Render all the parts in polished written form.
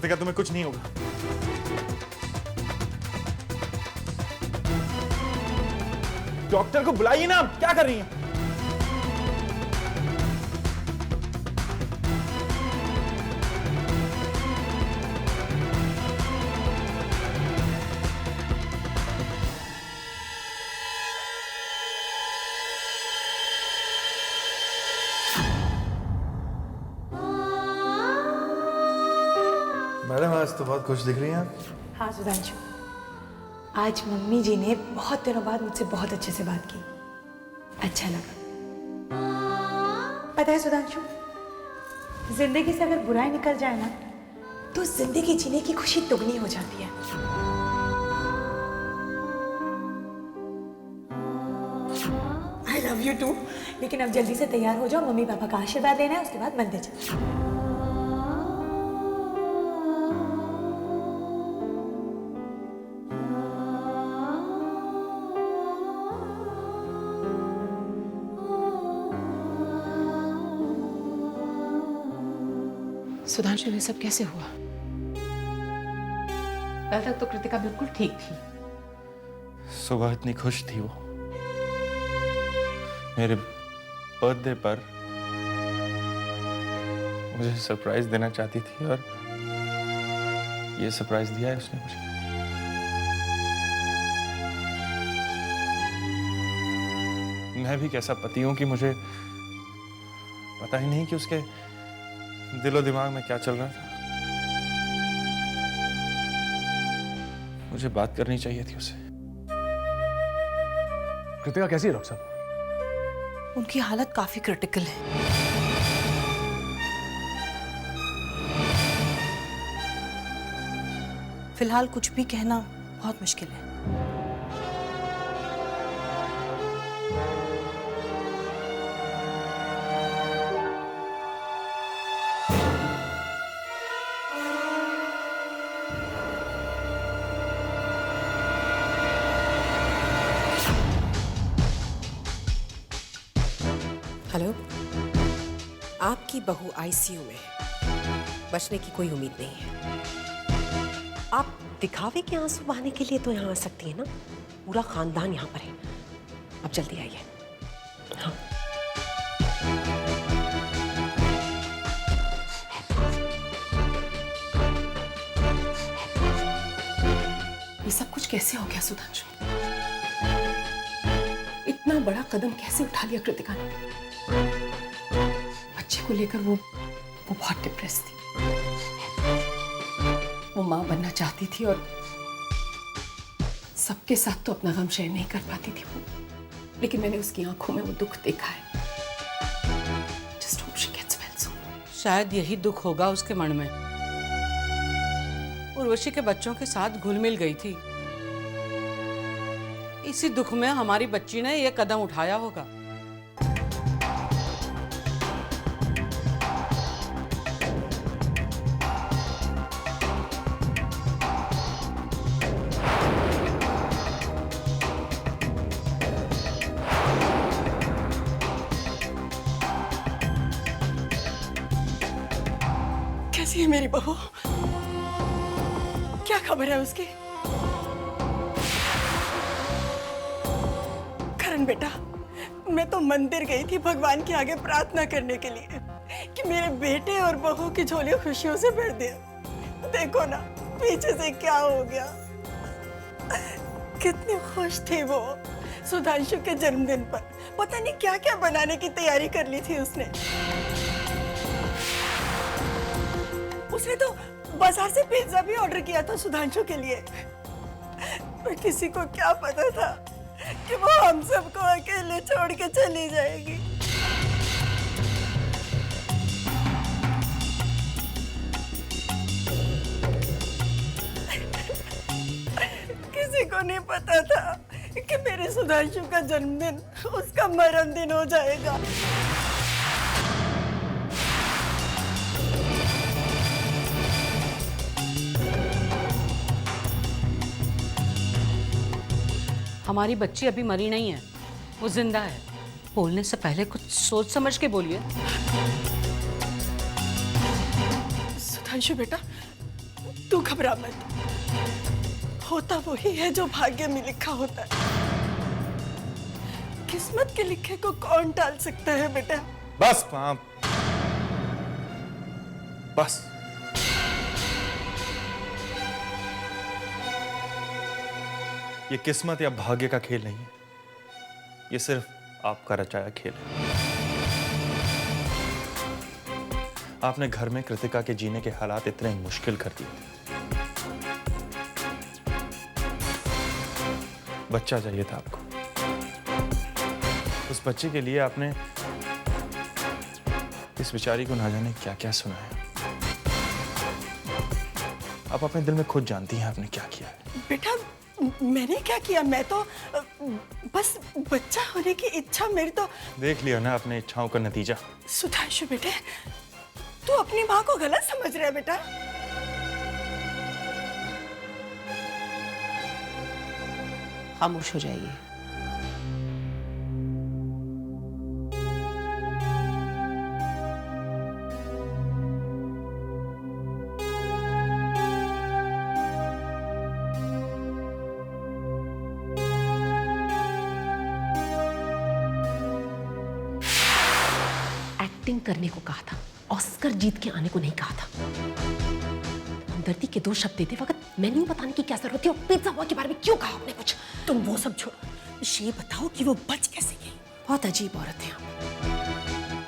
कृतिका, तुम्हें कुछ नहीं होगा। डॉक्टर को बुलाइए ना, आप क्या कर रही हैं? मैडम, आज तो बहुत खुश दिख रही हैं आप। हाँ सुधांशु, आज मम्मी जी ने बहुत दिनों बाद मुझसे बहुत अच्छे से बात की, अच्छा लगा। पता है सुधांशु, जिंदगी से अगर बुराई निकल जाए ना तो जिंदगी जीने की खुशी दुगनी हो जाती है। I love you too. लेकिन अब जल्दी से तैयार हो जाओ, मम्मी पापा का आशीर्वाद लेना है, उसके बाद मंदिर चलो। सुधांशु, ये सब कैसे हुआ? कल तक तो कृतिका बिल्कुल ठीक थी। सुबह इतनी खुश थी वो, मेरे बर्थडे पर मुझे सरप्राइज देना चाहती थी और ये सरप्राइज दिया है उसने मुझे। मैं भी कैसा पति हूं कि मुझे पता ही नहीं कि उसके दिलो दिमाग में क्या चल रहा था। मुझे बात करनी चाहिए थी उससे। कृतिका कैसी है डॉक्टर साहब? उनकी हालत काफी क्रिटिकल है। फिलहाल कुछ भी कहना बहुत मुश्किल है। हेलो, आपकी बहू आईसीयू में है। बचने की कोई उम्मीद नहीं है। आप दिखावे के आंसू बहाने के लिए तो यहाँ आ सकती है ना? पूरा खानदान यहाँ पर है। अब जल्दी आइए। हाँ। ये सब कुछ कैसे हो गया सुधांशु? इतना बड़ा कदम कैसे उठा लिया कृतिका ने? बच्चे को लेकर वो बहुत डिप्रेस थी। वो मां बनना चाहती थी और सबके साथ तो अपना गम शेयर नहीं कर पाती थी वो, लेकिन मैंने उसकी आंखों में वो दुख देखा है। Just hope she gets well soon. शायद यही दुख होगा उसके मन में। उर्वशी के बच्चों के साथ घुल मिल गई थी। इसी दुख में हमारी बच्ची ने यह कदम उठाया होगा। कैसी है मेरी बहू? क्या खबर है उसकी? करण बेटा, मैं तो मंदिर गई थी भगवान के आगे प्रार्थना करने के लिए कि मेरे बेटे और बहू की झोली खुशियों से भर दे। देखो ना पीछे से क्या हो गया। कितनी खुश थी वो सुधांशु के जन्मदिन पर। पता नहीं क्या क्या बनाने की तैयारी कर ली थी उसने। उसने तो बाजार से पिज्जा भी ऑर्डर किया था सुधांशु के लिए। पर किसी को क्या पता था कि वो हम सबको अकेले छोड़ के चली जाएगी। किसी को नहीं पता था कि मेरे सुधांशु का जन्मदिन उसका मरण दिन हो जाएगा। हमारी बच्ची अभी मरी नहीं है, वो जिंदा है। बोलने से पहले कुछ सोच समझ के बोलिए। सुधांशु बेटा, तू घबरा मत, होता वही है जो भाग्य में लिखा होता है। किस्मत के लिखे को कौन टाल सकता है बेटा? बस मां, बस। ये किस्मत या भाग्य का खेल नहीं है, ये सिर्फ आपका रचाया खेल है। आपने घर में कृतिका के जीने के हालात इतने मुश्किल कर दिए थे। बच्चा चाहिए था आपको, उस बच्चे के लिए आपने इस बेचारी को ना जाने क्या क्या सुनाया। आप अपने दिल में खुद जानती हैं आपने क्या किया है। बेटा मैंने क्या किया? मैं तो बस बच्चा होने की इच्छा मेरी तो। देख लिया ना अपने इच्छाओं का नतीजा। सुधांशु बेटे, तू अपनी माँ को गलत समझ रहा है बेटा। खामोश हो जाइए। एक्टिंग करने को कहा था, ऑस्कर जीत के आने को नहीं कहा था। हमदर्दी के 2 शब्द देते वक्त मेन्यू बताने की क्या जरूरत है? और पिज्जा बॉय के बारे में क्यों कहा आपने कुछ? तुम वो सब छोड़ो, ये बताओ कि वो बच कैसे गई? बहुत अजीब औरत है आप।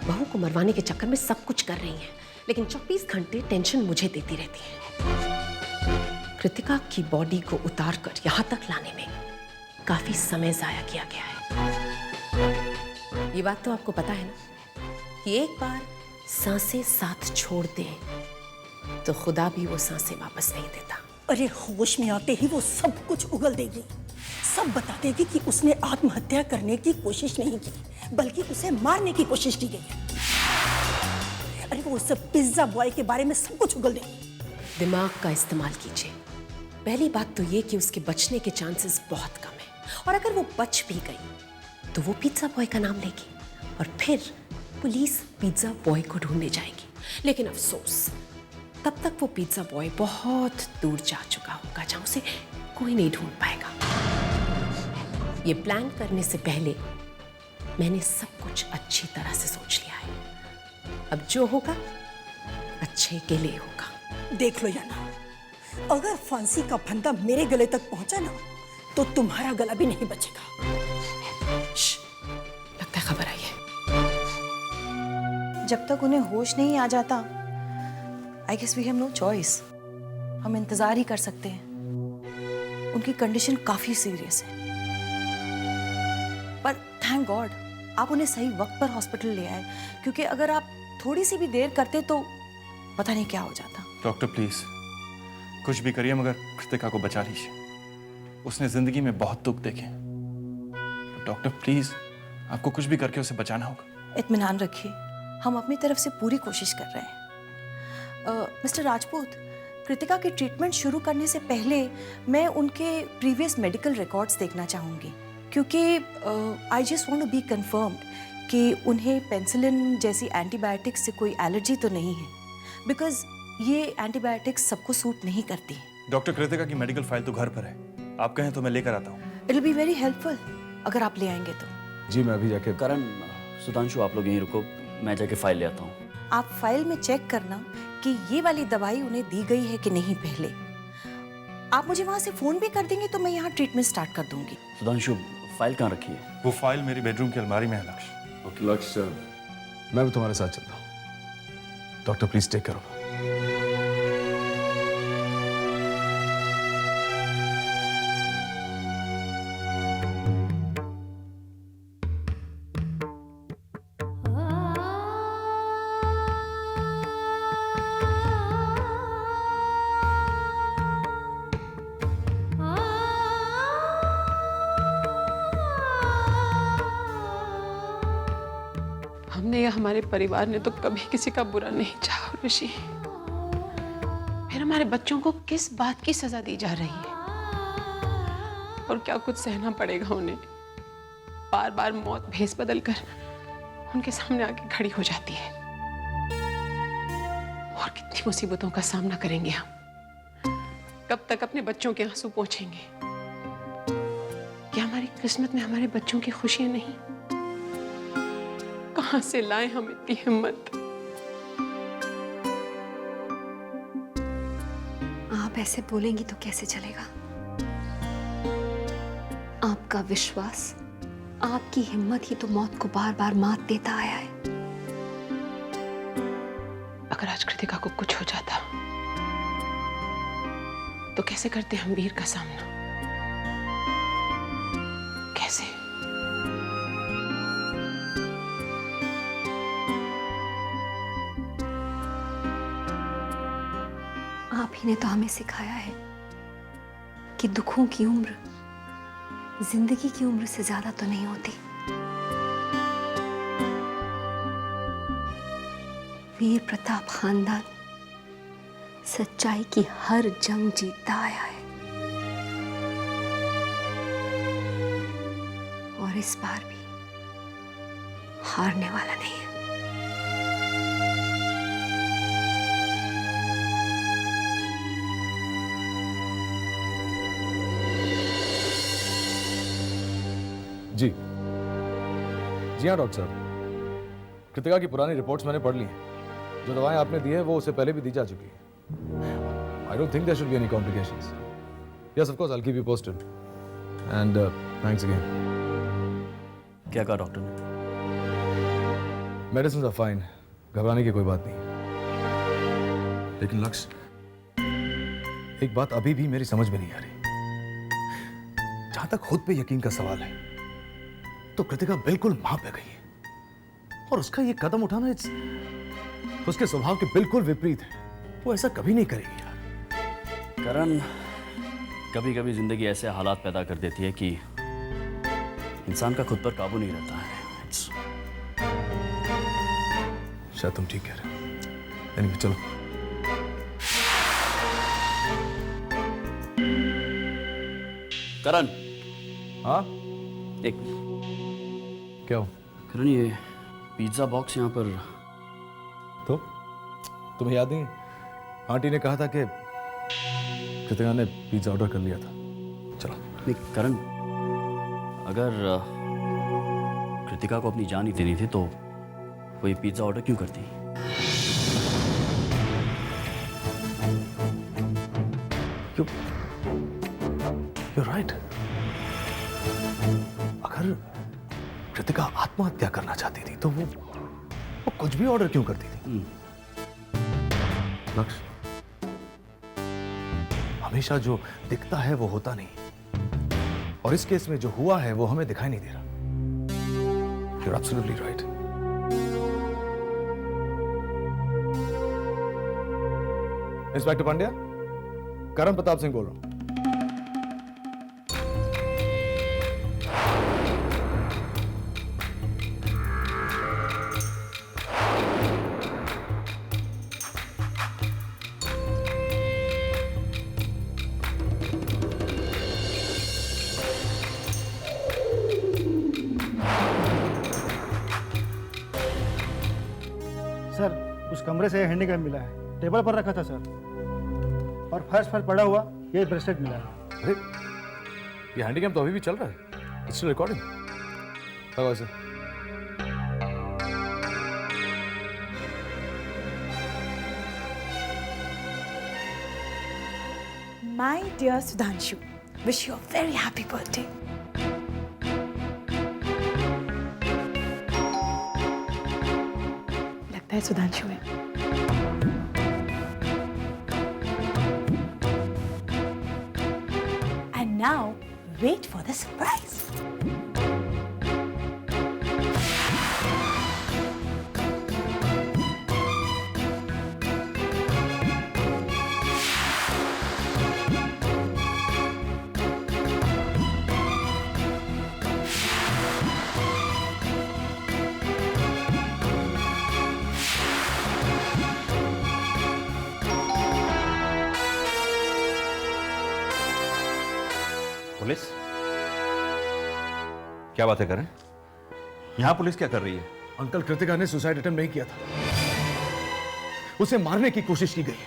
बहू को मरवाने के चक्कर में सब कुछ कर रही हैं, लेकिन 24 घंटे टेंशन मुझे देती रहती है। कृतिका की बॉडी को उतार कर यहाँ तक लाने में काफी समय जाया किया गया है। ये बात तो आपको पता है ना कि एक बार सांसें साथ छोड़ दे तो खुदा भी वो सांसें वापस नहीं देता। अरे होश में आते ही वो सब कुछ उगल देगी, सब बता देगी कि उसने आत्महत्या करने की कोशिश नहीं की, बल्कि उसे मारने की कोशिश की गई है। अरे वो उस पिज्जा बॉय के बारे में सब कुछ उगल देगी। दिमाग का इस्तेमाल कीजिए। पहली बात तो ये कि उसके बचने के चांसेस बहुत कम है, और अगर वो बच भी गई तो वो पिज्जा बॉय का नाम लेगी और फिर पुलिस पिज्जा बॉय को ढूंढने जाएगी। लेकिन अफसोस, तब तक वो पिज्जा बॉय बहुत दूर जा चुका होगा जहां उसे कोई नहीं ढूंढ पाएगा। ये प्लान करने से पहले मैंने सब कुछ अच्छी तरह से सोच लिया है। अब जो होगा अच्छे के लिए होगा। देख लो याना, अगर फांसी का फंदा मेरे गले तक पहुंचा ना तो तुम्हारा गला भी नहीं बचेगा। लगता है खबर आई है। जब तक उन्हें होश नहीं आ जाता, I guess we have no choice. हम इंतजार ही कर सकते हैं। उनकी कंडीशन काफी सीरियस है, पर थैंक गॉड आप उन्हें सही वक्त पर हॉस्पिटल ले आए, क्योंकि अगर आप थोड़ी सी भी देर करते तो पता नहीं क्या हो जाता। डॉक्टर प्लीज कुछ भी करिए, मगर कृतिका को बचा लीजिए। उसने जिंदगी में बहुत दुख देखे। डॉक्टर प्लीज आपको कुछ भी करके उसे बचाना होगा। इत्मीनान रखिए, हम अपनी तरफ से पूरी कोशिश कर रहे हैं। मिस्टर राजपूत, कृतिका की ट्रीटमेंट शुरू करने से पहले मैं उनके प्रीवियस मेडिकल रिकॉर्ड्स देखना चाहूँगी, क्योंकि I just want to be confirmed कि उन्हें पेनिसिलिन जैसी एंटीबायोटिक्स से कोई एलर्जी तो नहीं है, बिकॉज ये एंटीबायोटिक्स सबको सूट नहीं करती। डॉक्टर कृतिका की मेडिकल फाइल तो घर पर है, आप कहें तो मैं लेकर आता हूँ। It will be very helpful अगर आप ले आएंगे तो। जी मैं अभी जाके। करण, सुधांशु आप लोग यहीं रुको, मैं जाके फाइल ले आता हूँ। आप फाइल में चेक करना कि ये वाली दवाई उन्हें दी गई है कि नहीं पहले। आप मुझे वहाँ से फोन भी कर देंगे तो मैं यहाँ ट्रीटमेंट स्टार्ट कर दूंगी। सुधांशु फाइल कहाँ रखी है? वो फाइल मेरी बेडरूम की अलमारी में है लक्ष्य। ओके लक्ष्य, मैं भी तुम्हारे साथ चलता हूँ। Doctor please take care of. हमने या हमारे परिवार ने तो कभी किसी का बुरा नहीं चाहा ऋषि। फिर हमारे बच्चों को किस बात की सजा दी जा रही है, और क्या कुछ सहना पड़ेगा उन्हें। बार बार मौत भेस बदल कर उनके सामने आके खड़ी हो जाती है। और कितनी मुसीबतों का सामना करेंगे हम। कब तक अपने बच्चों के आंसू पोंछेंगे? क्या हमारी किस्मत में हमारे बच्चों की खुशियां नहीं? कहां से लाएं हम इतनी हिम्मत? आप ऐसे बोलेंगी तो कैसे चलेगा? आपका विश्वास, आपकी हिम्मत ही तो मौत को बार बार मात देता आया है। अगर आज कृतिका को कुछ हो जाता तो कैसे करते हम वीर का सामना? कैसे? आप ही ने तो हमें सिखाया है कि दुखों की उम्र जिंदगी की उम्र से ज्यादा तो नहीं होती। वीर प्रताप खानदान सच्चाई की हर जंग जीतता आया है और इस बार भी हारने वाला नहीं है। जी जी हाँ डॉक्टर साहब, कृतिका की पुरानी रिपोर्ट्स मैंने पढ़ ली हैं। जो दवाएं आपने दी है वो उससे पहले भी दी जा चुकी है। I don't think there should be any complications. Yes of course, I will keep you posted and thanks again. क्या कहा डॉक्टर ने? मेडिसिन आर फाइन, घबराने की कोई बात नहीं। लेकिन लक्ष्य, एक बात अभी भी मेरी समझ में नहीं आ रही। जहां तक खुद पे यकीन का सवाल है तो कृतिका बिल्कुल मां पे गई है और उसका ये कदम उठाना उसके स्वभाव के बिल्कुल विपरीत है। वो ऐसा कभी नहीं करेगी यार। करण, कभी कभी जिंदगी ऐसे हालात पैदा कर देती है कि इंसान का खुद पर काबू नहीं रहता है। शायद तुम ठीक कह रहे हो। Anyway, चलो। करण, हाँ एक क्या हो? करण, ये पिज्जा बॉक्स यहाँ पर तो तुम्हें याद नहीं? आंटी ने कहा था कि कृतिका ने पिज्जा ऑर्डर कर लिया था। चलो। नहीं करण, अगर कृतिका को अपनी जान ही देनी थी तो वो ये पिज्जा ऑर्डर क्यों करती? You're right. अगर कृतिका आत्महत्या करना चाहती थी तो वो कुछ भी ऑर्डर क्यों करती थी? लक्ष्य, हमेशा जो दिखता है वो होता नहीं, और इस केस में जो हुआ है वो हमें दिखाई नहीं दे रहा। You're absolutely right. Inspector Pandya, Karan Pratap Singh बोल रहा हूं। सर, उस कमरे से हैंडीकैम मिला है, टेबल पर रखा था सर, और फर्श पर पड़ा हुआ ये ब्रेसलेट मिला है। अरे, ये हैंडीकैम तो अभी भी चल रहा है। It's still recording. लगाओ इसे। My dear Sudhanshu, wish you a very happy birthday. लगता है सुधांशु है। And now, wait for the surprise. Police? क्या बातें करें? यहां पुलिस क्या कर रही है? अंकल, कृतिका ने सुसाइड अटेम्प्ट नहीं किया था, उसे मारने की कोशिश की गई।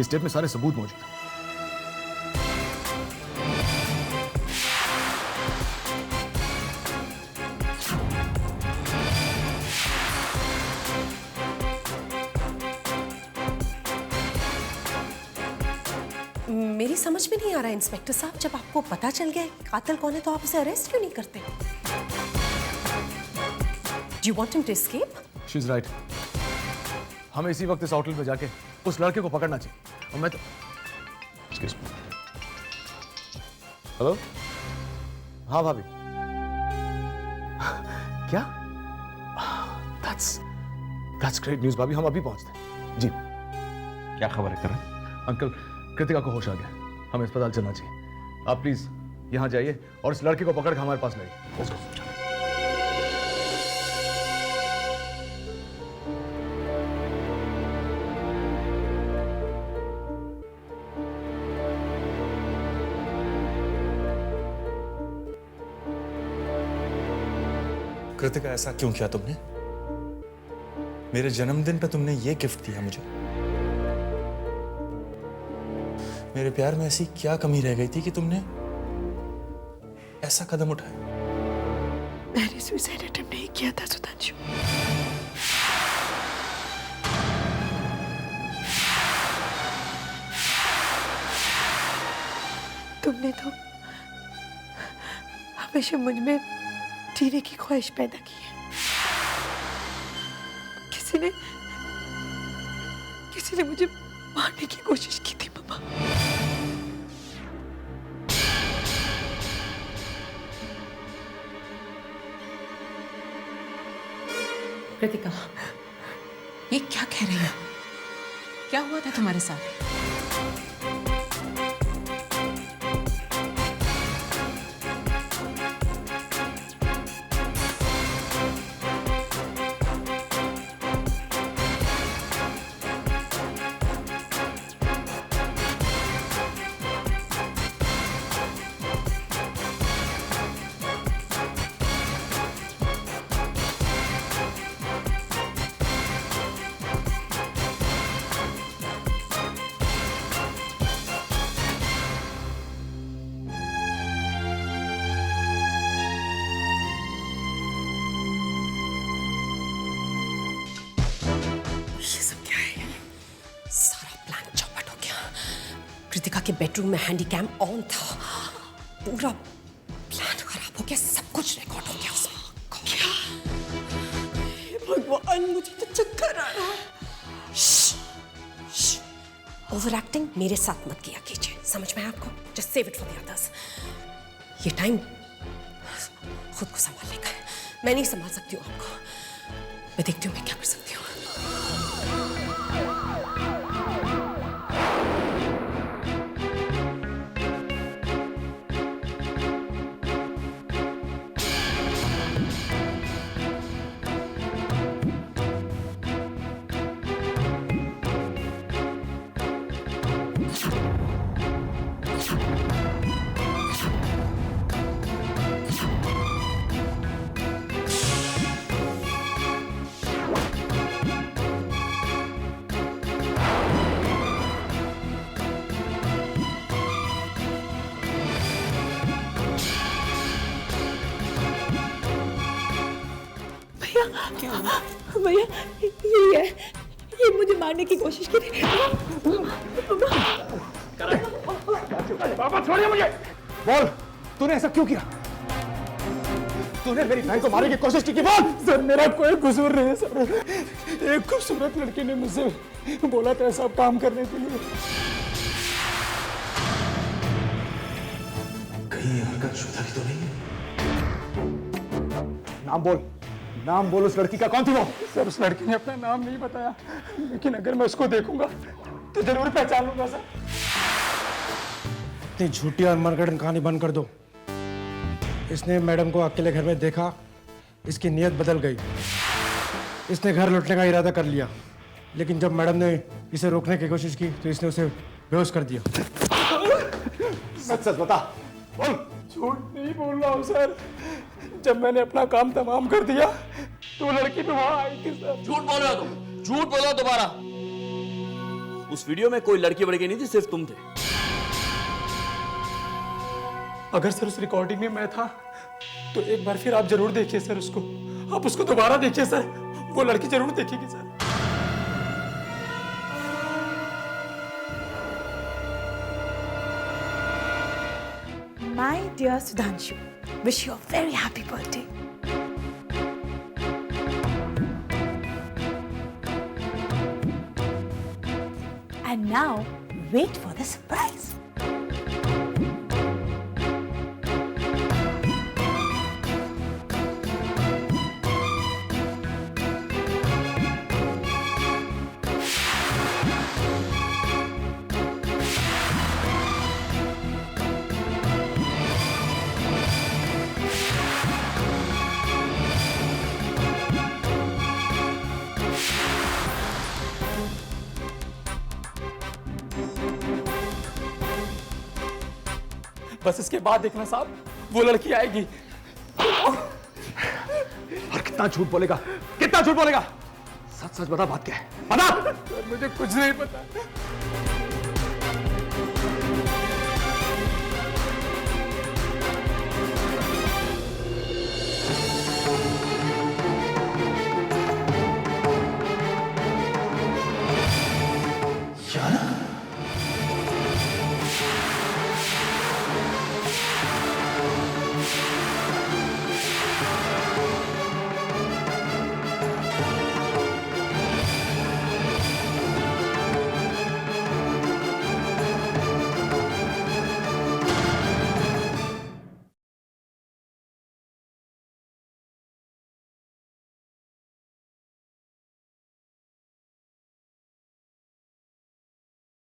इस टेप में सारे सबूत मौजूद हैं। मेरी समझ में नहीं आ रहा है इंस्पेक्टर साहब, जब आपको पता चल गया कातिल कौन है तो आप उसे अरेस्ट क्यों नहीं करते? Do you want him to escape? She's right. हमें इसी वक्त इस आउटलेट पे जाके उस लड़के को पकड़ना चाहिए। और मैं तो Excuse me. हेलो? हाँ भाभी। क्या? That's great news भाभी, हम अभी पहुंचते हैं। जी। क्या खबर है करण? अंकल, कृतिका को होश आ गया, हमें अस्पताल चलना चाहिए। आप प्लीज यहाँ जाइए और इस लड़के को पकड़ के हमारे पास लाइए। कृतिका, ऐसा क्यों किया तुमने? मेरे जन्मदिन पे तुमने ये गिफ्ट दिया मुझे। मेरे प्यार में ऐसी क्या कमी रह गई थी कि तुमने ऐसा कदम उठाया? मैंने सुसाइड अटेम्प्ट नहीं किया था सुधांशु। तुमने तो हमेशा मुझ में जीने की ख्वाहिश पैदा की है। किसी ने मुझे मारने की कोशिश की थी मम्मा। कृतिका, ये क्या कह रही है? क्या हुआ था तुम्हारे साथ? कृतिका के बेडरूम में हैंडीकैम ऑन था, पूरा प्लान खराब हो गया, सब कुछ रिकॉर्ड हो गया उसमें। क्या भगवान, मुझे तो चक्कर आ रहा है। ओवर एक्टिंग मेरे साथ मत किया कीजिए, समझ में आपको? Just save it for the others. ये टाइम खुद को संभालने का है, मैं नहीं संभाल सकती हूँ आपको। मैं देखती हूँ मैं क्या कर सकती हूँ। भैया, ये है, ये मुझे मारने की कोशिश की थी। पापा छोड़िए मुझे। बोल, तूने ऐसा क्यों किया? तूने मेरी बहन को मारने की कोशिश की? बोल। सर, मेरा कोई कसूर नहीं है सर। एक खूबसूरत लड़की ने मुझसे बोला था सब काम करने के लिए। कहीं हरकत शुदा तो नहीं? नाम बोल, नाम बोल उस लड़की का। कौन थी वो? सर, उस लड़की ने अपना नाम नहीं बताया, लेकिन अगर मैं उसको देखूंगा तो जरूर पहचान लूंगा सर। इतनी झूठी और मनगढ़ंत कहानी बंद कर दो। इसने मैडम को अकेले घर में देखा, इसकी नीयत बदल गई, इसने घर लौटने का इरादा कर लिया, लेकिन जब मैडम ने इसे रोकने की कोशिश की तो इसने उसे बेहोश कर दिया। सच सच बता, बोल। झूठ नहीं बोल रहा हूँ सर, जब मैंने अपना काम तमाम कर दिया तो लड़की भी वहां आई थी सर। झूठ बोल रहे हो तुम, झूठ बोलो दोबारा। उस वीडियो में कोई लड़की वड़की नहीं थी, सिर्फ तुम थे। अगर सर उस रिकॉर्डिंग में मैं था तो एक बार फिर आप जरूर देखिए सर उसको। आप उसको दोबारा देखिए सर, वो लड़की जरूर देखेगी sir. My dear Sudhanshu, wish you a very happy birthday. And now, wait for the surprise. बस इसके बाद देखना साहब, वो लड़की आएगी। और कितना झूठ बोलेगा, कितना झूठ बोलेगा? सच सच बता, बात क्या है? बता। मुझे कुछ नहीं पता।